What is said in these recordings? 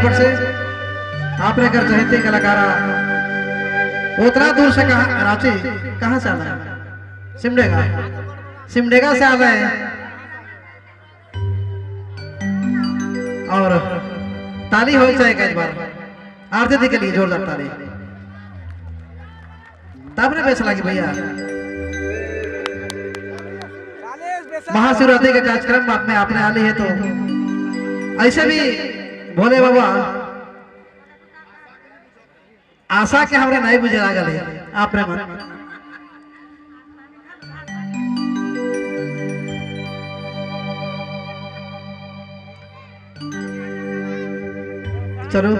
पर से आपने कर चहेते कलाकारा उतना दूर से कहा रांची कहाँ से आना है? सिमडेगा सिमडेगा से आ गए और ताली हो जाए एक बार आरती के लिए जोरदार ताली तब ने फैसला की भैया महाशिवरात्रि के कार्यक्रम में आपने आली है तो ऐसे भी भोले बाबा आशा के हमरे नहीं बुझे लागल है आपने मन चलो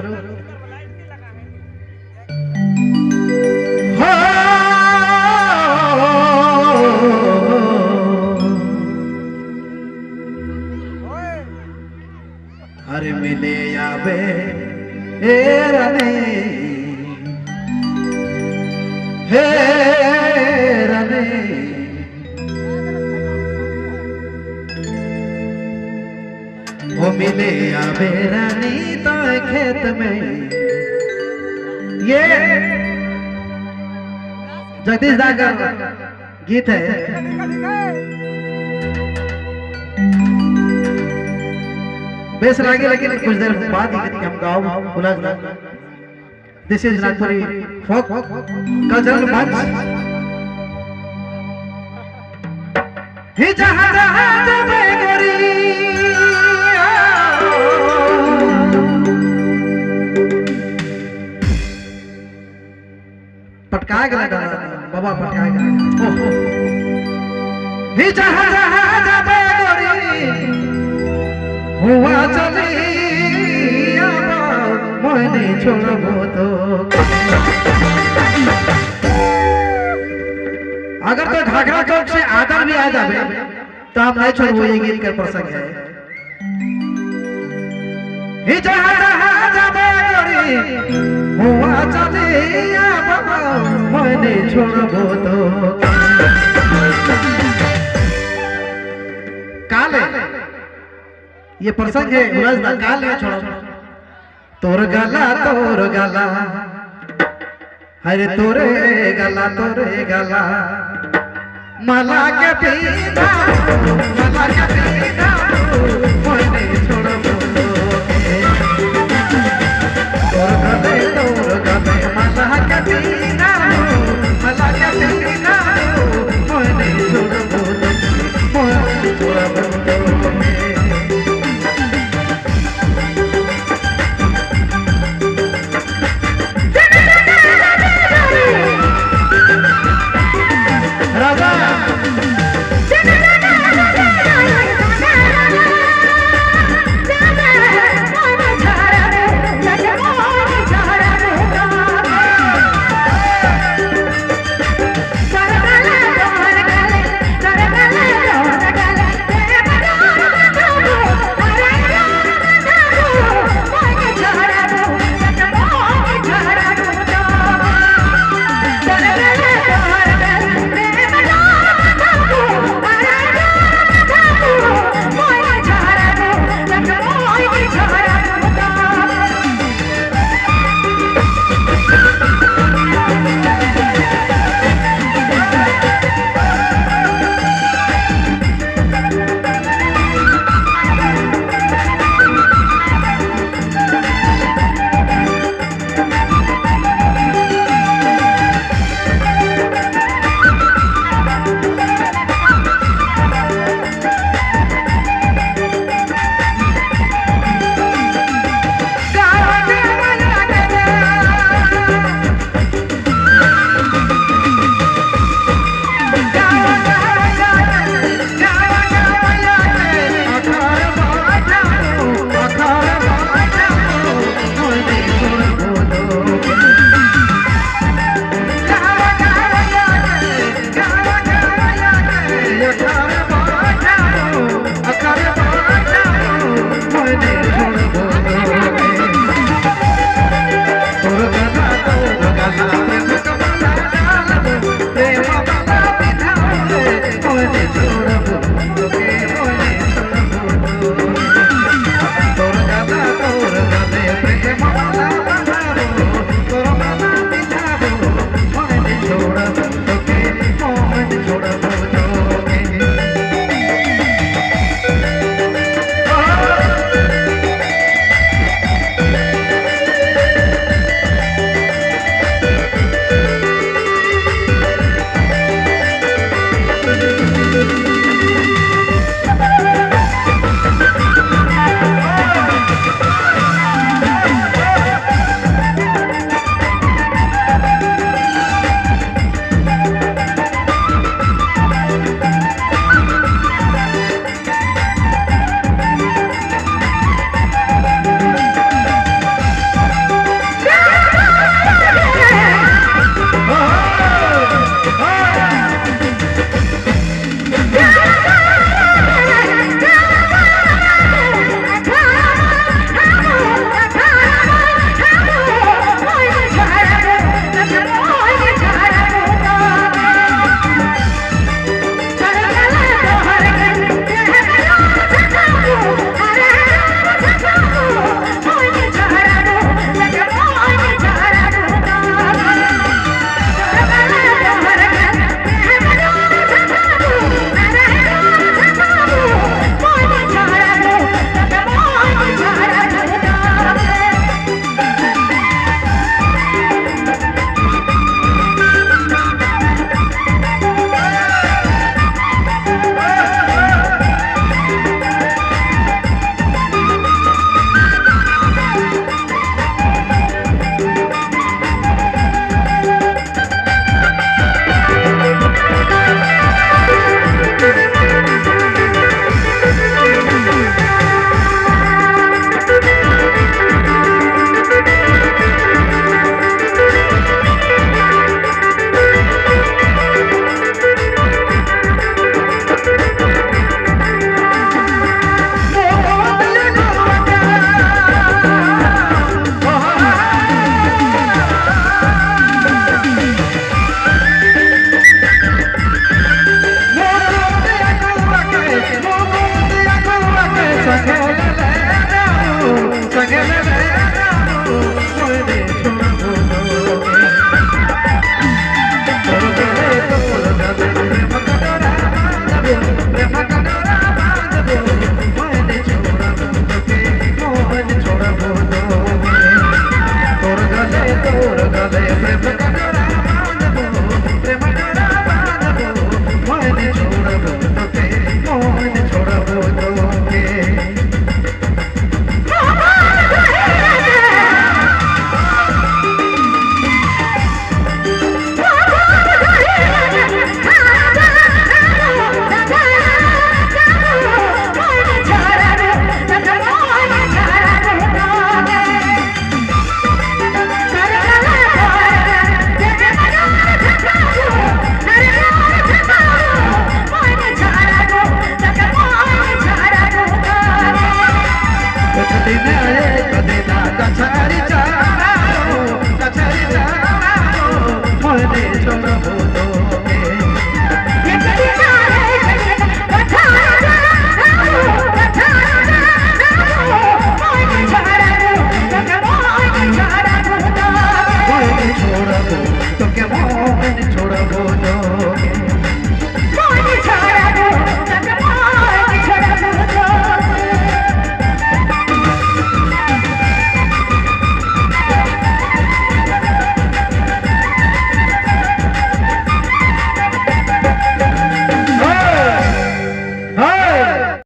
अरे मिले याबे रने हे रने वो मिले याबे रनी तो खेत में ये जगदीश दा का गीत है बेस लागे लेकिन कुछ देर बाद ही हम गाँव बुलाज दिस इज नागपुरी फोक कल्चरल मंच ही जहां जहां जबे गोरी पटकाए गला गाना बाबा पटकाए गला ही जहां जहां जबे गोरी हुआ चली मैंने छोड़बो तो अगर तो घाघरा चौक से आदर भी आ जाए तो हम नहीं छोड़बो ये गीत का प्रसंग है ही जहां जहां जाबे गोरी हुआ चली मैंने छोड़बो तो काले ये प्रसंग है उलझ दा काल है छोड़ो तोर गला हरे तोरे गला मला के पीना मैंने छोड़